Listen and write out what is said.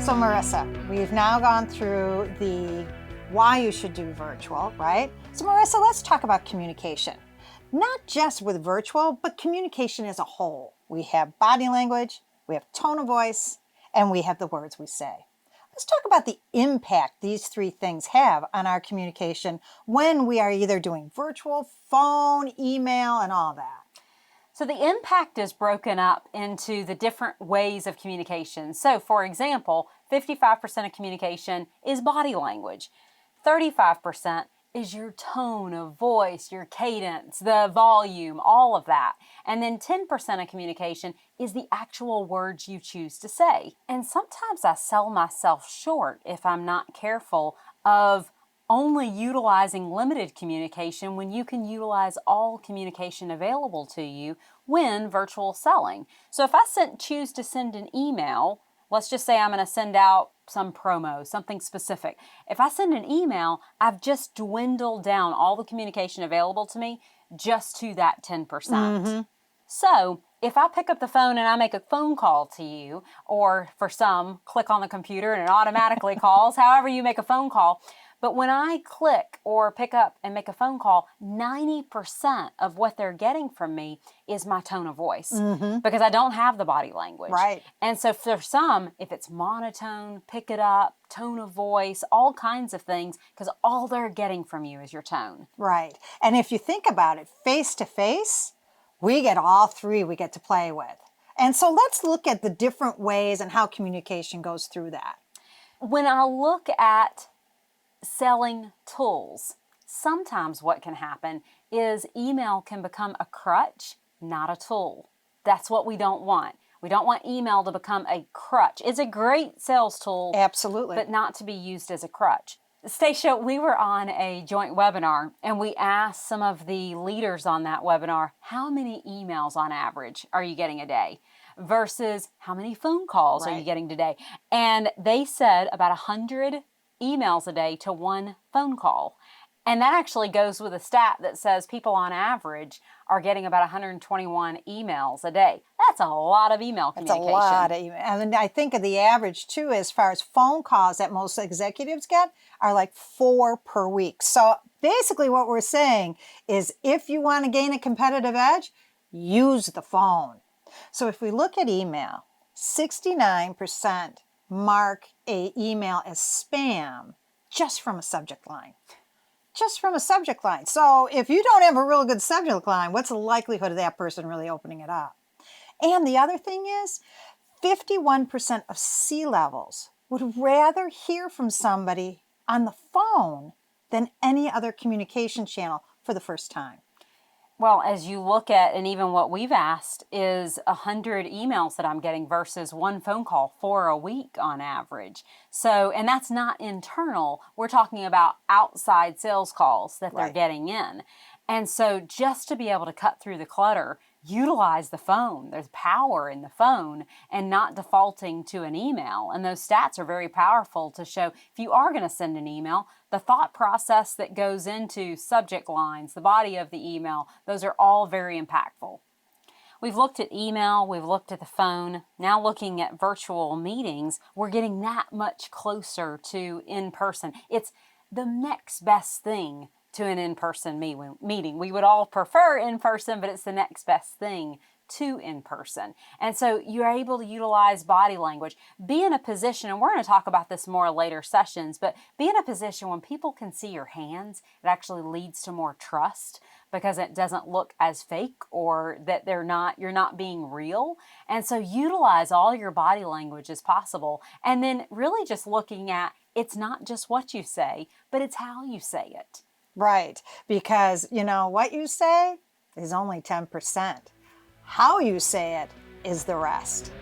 So Marissa, we've now gone through the why you should do virtual, right? So Marissa, let's talk about communication. Not just with virtual, but communication as a whole. We have body language, we have tone of voice, and we have the words we say. Let's talk about the impact these three things have on our communication when we are either doing virtual, phone, email, and all that. So the impact is broken up into the different ways of communication. So for example, 55% of communication is body language. 35% is your tone of voice, your cadence, the volume, all of that. And then 10% of communication is the actual words you choose to say. And sometimes I sell myself short if I'm not careful of only utilizing limited communication when you can utilize all communication available to you when virtual selling. So if I choose to send an email, let's just say I'm going to send out some promo, something specific. If I send an email, I've just dwindled down all the communication available to me just to that 10%. Mm-hmm. So if I pick up the phone and I make a phone call to you, or for some, click on the computer and it automatically calls, however you make a phone call. But when I click or pick up and make a phone call, 90% of what they're getting from me is my tone of voice because I don't have the body language. Right. And so for some, if it's monotone, pick it up, tone of voice, all kinds of things, because all they're getting from you is your tone. Right. And if you think about it, face to face, we get all three we get to play with. And so let's look at the different ways and how communication goes through that. When I look at selling tools, sometimes what can happen is email can become a crutch, not a tool. That's what we don't want. We don't want email to become a crutch. It's a great sales tool. Absolutely. But not to be used as a crutch. Stacia, we were on a joint webinar and we asked some of the leaders on that webinar, how many emails on average are you getting a day versus how many phone calls are you getting today? And they said about 100 emails a day to one phone call. And that actually goes with a stat that says people on average are getting about 121 emails a day. That's a lot of email communication. That's a lot of email. And I think of the average too, as far as phone calls that most executives get, are like 4 per week. So basically what we're saying is if you want to gain a competitive edge, use the phone. So if we look at email, 69% mark an email as spam just from a subject line. Just from a subject line. So if you don't have a real good subject line, what's the likelihood of that person really opening it up? And the other thing is, 51% of C-levels would rather hear from somebody on the phone than any other communication channel for the first time. Well, as you look at, and even what we've asked is 100 emails that I'm getting versus one phone call for a week on average. So, and that's not internal. We're talking about outside sales calls that they're getting in. And so just to be able to cut through the clutter, utilize the phone. There's power in the phone and not defaulting to an email. And those stats are very powerful to show if you are going to send an email, the thought process that goes into subject lines, the body of the email, those are all very impactful. We've looked at email, we've looked at the phone. Now looking at virtual meetings, we're getting that much closer to in-person. It's the next best thing to an in-person meeting. We would all prefer in-person, but it's the next best thing to in-person. And so you're able to utilize body language. Be in a position, and we're going to talk about this more later sessions, but be in a position when people can see your hands, it actually leads to more trust because it doesn't look as fake or that you're not being real. And so utilize all your body language as possible. And then really just looking at, it's not just what you say, but it's how you say it. Right, because what you say is only 10%. How you say it is the rest.